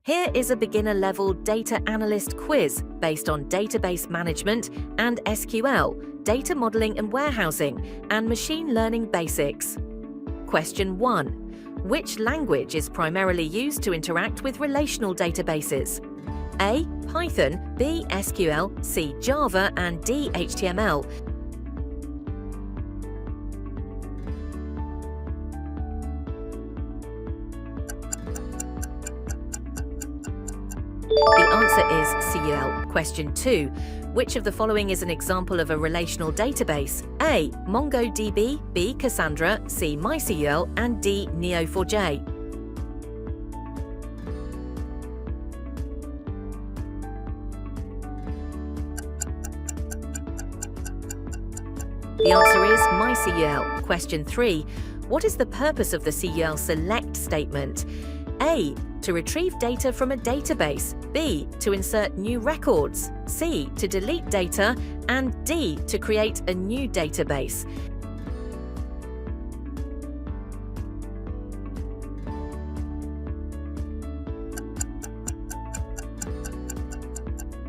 Here is a beginner-level data analyst quiz based on database management and SQL, data modeling and warehousing, and machine learning basics. Question 1. Which language is primarily used to interact with relational databases? A. Python, B. SQL, C. Java, and D. HTML. The answer is SQL. Question 2. Which of the following is an example of a relational database? A. MongoDB, B. Cassandra, C. MySQL, and D. Neo4j. The answer is MySQL. Question 3. What is the purpose of the SQL select statement? A. To retrieve data from a database. B. To insert new records. C. To delete data. And D. To create a new database.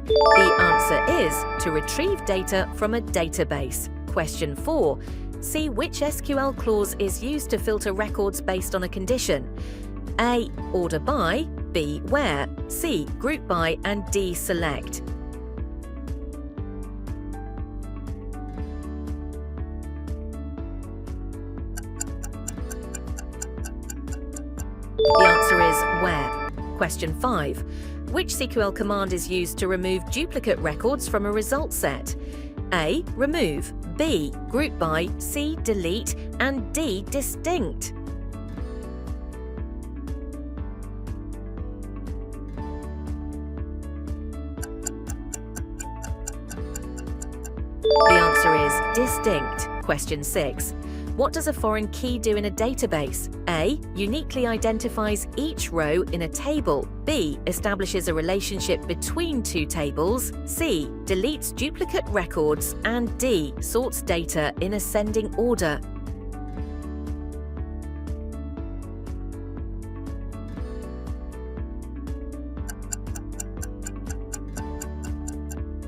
The answer is to retrieve data from a database. Question 4. See which SQL clause is used to filter records based on a condition. A. Order by, B. Where, C. Group by, and D. Select. The answer is where. Question 5. Which SQL command is used to remove duplicate records from a result set? A. Remove, B. Group by, C. Delete, and D. Distinct. The answer is distinct. Question 6. What does a foreign key do in a database? A. Uniquely identifies each row in a table. B. Establishes a relationship between two tables. C. Deletes duplicate records. And D. Sorts data in ascending order.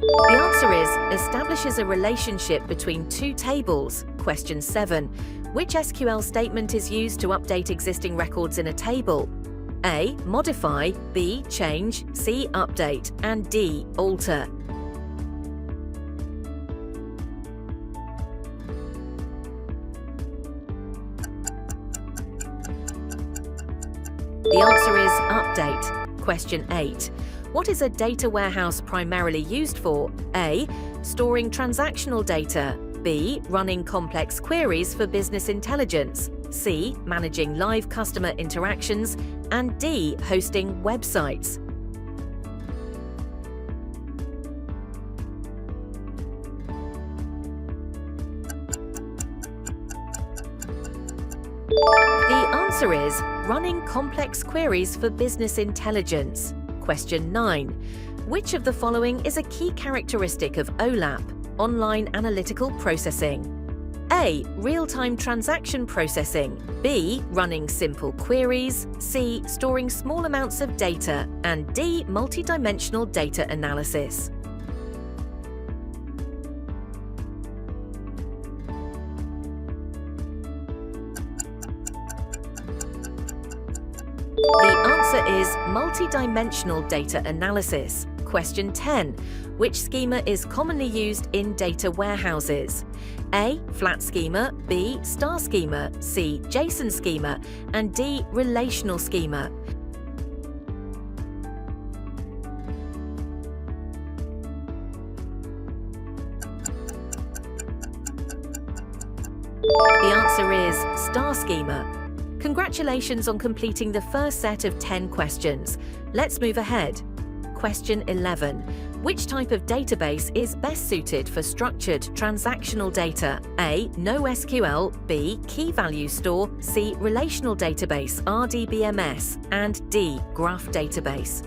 The answer is establishes a relationship between two tables. Question 7. Which SQL statement is used to update existing records in a table? A. Modify, B. Change, C. Update, and D. Alter. The answer is update. Question 8. What is a data warehouse primarily used for? A. Storing transactional data. B. Running complex queries for business intelligence. C. Managing live customer interactions. And D. Hosting websites. The answer is running complex queries for business intelligence. Question 9. Which of the following is a key characteristic of OLAP, Online Analytical Processing? A. Real-time transaction processing. B. Running simple queries. C. Storing small amounts of data. And D. Multidimensional data analysis. The answer is multidimensional data analysis. Question 10. Which schema is commonly used in data warehouses? A. Flat schema, B. Star schema, C. JSON schema, and D. Relational schema. The answer is star schema. Congratulations on completing the first set of 10 questions. Let's move ahead. Question 11. Which type of database is best suited for structured transactional data? A. NoSQL, B. Key value store, C. Relational database, RDBMS, and D. Graph database.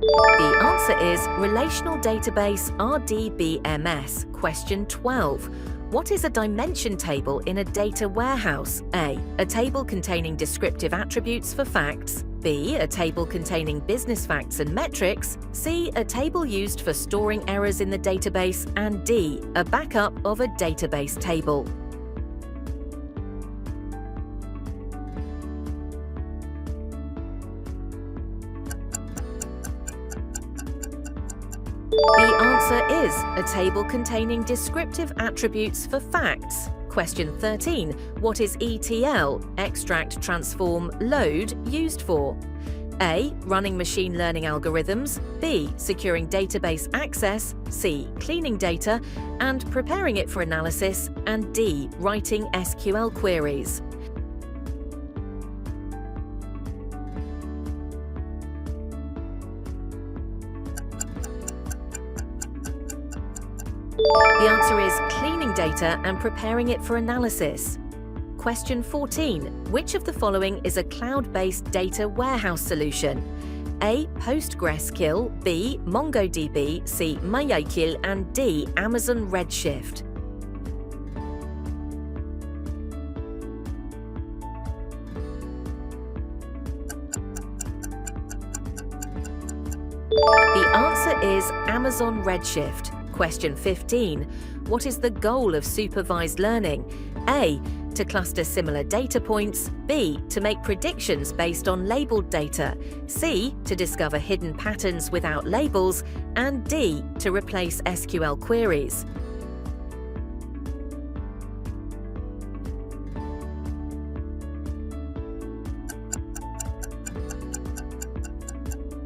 The answer answer is Relational Database RDBMS. Question 12. What is a dimension table in a data warehouse? A table containing descriptive attributes for facts. B, a table containing business facts and metrics. C, a table used for storing errors in the database. And D, a backup of a database table. The answer is a table containing descriptive attributes for facts. Question 13. What is ETL, extract, transform, load, used for? A, running machine learning algorithms. B, securing database access. C, cleaning data and preparing it for analysis. And D, writing SQL queries. The answer is cleaning data and preparing it for analysis. Question 14. Which of the following is a cloud-based data warehouse solution? A, PostgreSQL. B, MongoDB. C, MySQL. And D, Amazon Redshift. The answer is Amazon Redshift. Question 15. What is the goal of supervised learning? A, to cluster similar data points. B, to make predictions based on labeled data. C, to discover hidden patterns without labels. And D, to replace SQL queries.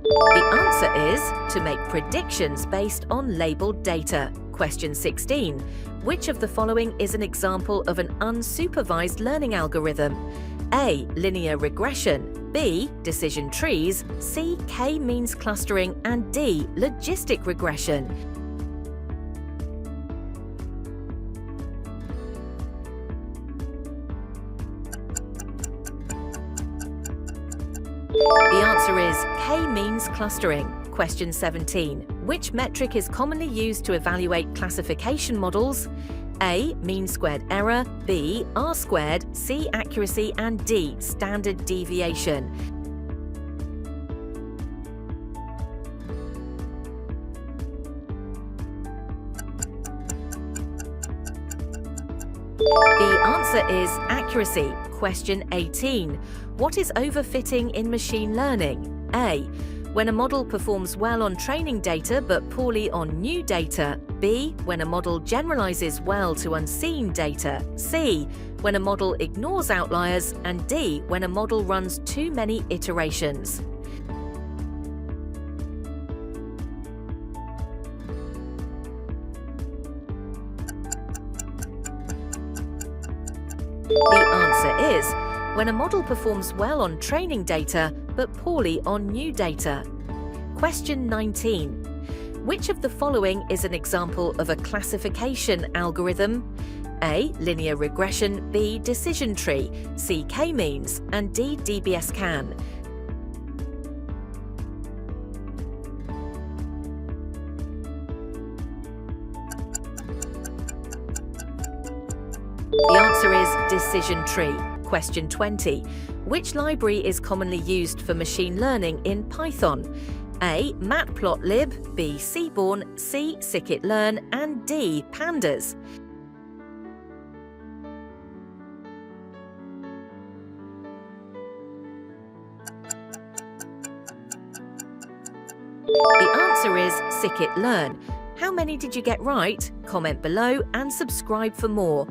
The answer is to make predictions based on labeled data. Question 16. Which of the following is an example of an unsupervised learning algorithm? A, linear regression. B, decision trees. C, k-means clustering. And D, logistic regression. The answer is k-means clustering. Question 17. Which metric is commonly used to evaluate classification models? A, mean squared error. B, R squared. C, accuracy. And D, standard deviation. The answer is accuracy. Question 18. What is overfitting in machine learning? A, when a model performs well on training data but poorly on new data. B, when a model generalizes well to unseen data. C, when a model ignores outliers. And D, when a model runs too many iterations. The answer is when a model performs well on training data but poorly on new data. Question 19. Which of the following is an example of a classification algorithm? A, linear regression. B, decision tree. C, k-means. And D, DBS-CAN. The answer is decision tree. Question 20. Which library is commonly used for machine learning in Python? A, matplotlib. B, Seaborn. C, scikit-learn. And D, pandas. The answer is scikit-learn. How many did you get right? Comment below and subscribe for more.